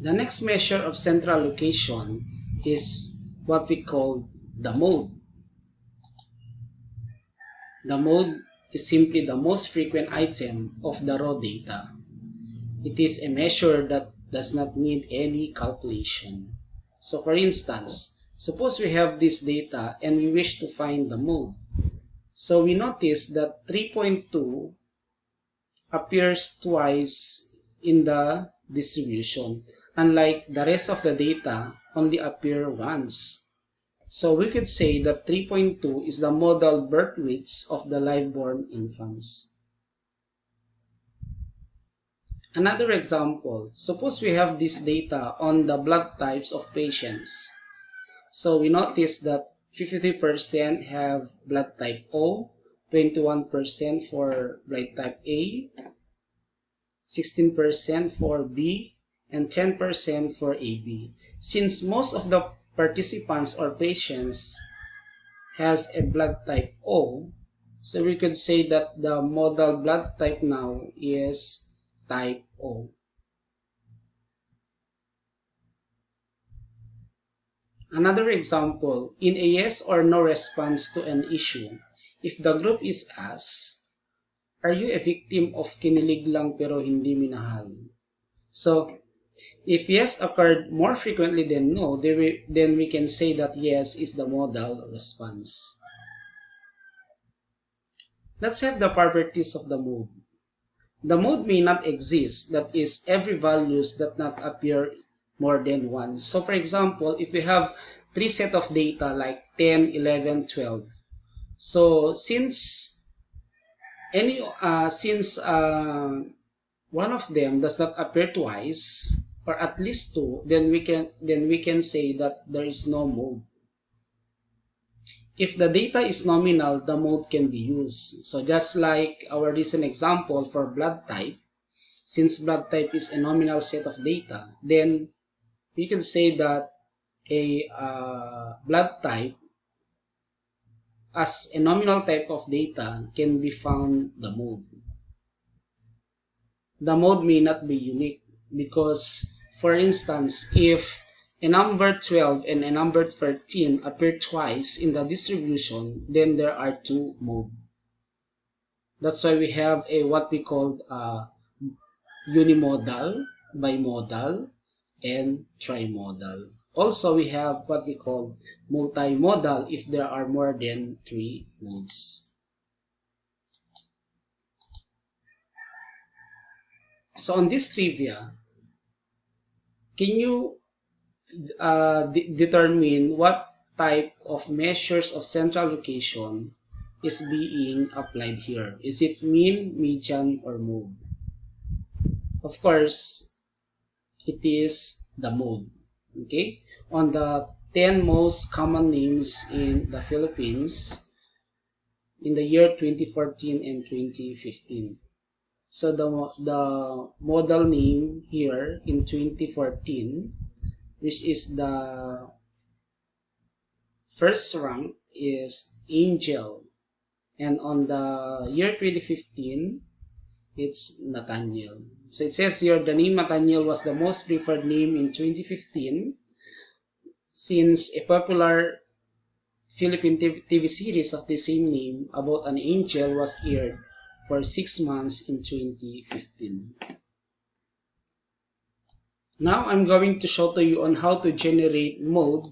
The next measure of central location is what we call the mode. The mode is simply the most frequent item of the raw data. It is a measure that does not need any calculation. So for instance, suppose we have this data and we wish to find the mode. So we notice that 3.2 appears twice in the distribution, unlike the rest of the data only appear once. So we could say that 3.2 is the modal birth weights of the live-born infants. Another example, suppose we have this data on the blood types of patients. So we notice that 53% have blood type O, 21% for blood type A, 16% for B, and 10% for AB. Since most of the participants or patients has a blood type O, so we could say that the modal blood type now is type O. Another example, in a yes or no response to an issue, if the group is asked, are you a victim of kinilig lang pero hindi minahal? So, if yes occurred more frequently than no, then we can say that yes is the modal response. Let's have the properties of the mode. The mode may not exist, that is, every values does not appear more than once. So for example, if we have three set of data like 10, 11, 12. So since one of them does not appear twice, or at least two, then we can say that there is no mode. If the data is nominal, the mode can be used. So just like our recent example for blood type, since blood type is a nominal set of data, then we can say that a blood type as a nominal type of data can be found the mode. The mode may not be unique because, for instance, if a number 12 and a number 13 appear twice in the distribution, then there are two modes. That's why we have a what we call unimodal, bimodal, and trimodal. Also, we have what we call multimodal if there are more than 3 modes. So on this trivia, can you determine what type of measures of central location is being applied here? Is it mean, median, or mode? Of course, it is the mode. Okay? On the 10 most common names in the Philippines in the year 2014 and 2015. So the model name here in 2014, which is the first rank, is Angel. And on the year 2015, it's Nathaniel. So it says here the name Nathaniel was the most preferred name in 2015 since a popular Philippine TV series of the same name about an angel was aired for 6 months in 2015. Now I'm going to show to you on how to generate mode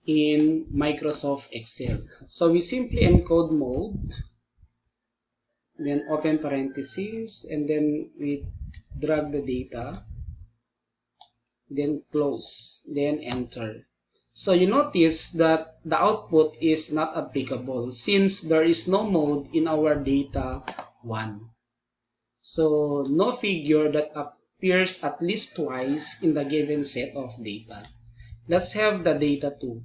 in Microsoft Excel. So we simply encode mode, then open parentheses, and then we drag the data, then close, then enter. So you notice that the output is not applicable since there is no mode in our data 1. So no figure that appears at least twice in the given set of data. Let's have the data 2.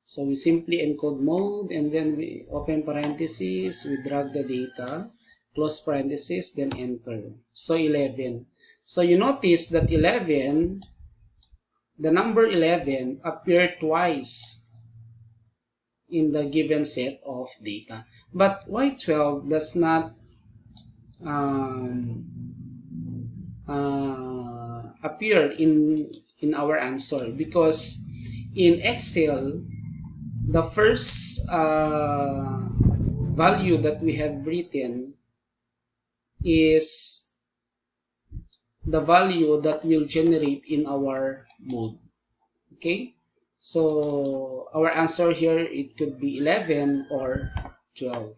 So we simply encode mode and then we open parentheses, we drag the data, close parentheses, then enter. So 11. So you notice that 11, the number 11 appeared twice in the given set of data. But why 12 does not appear in our answer, because in Excel, the first value that we have written is the value that will generate in our mode. Okay, so our answer here, it could be 11 or 12.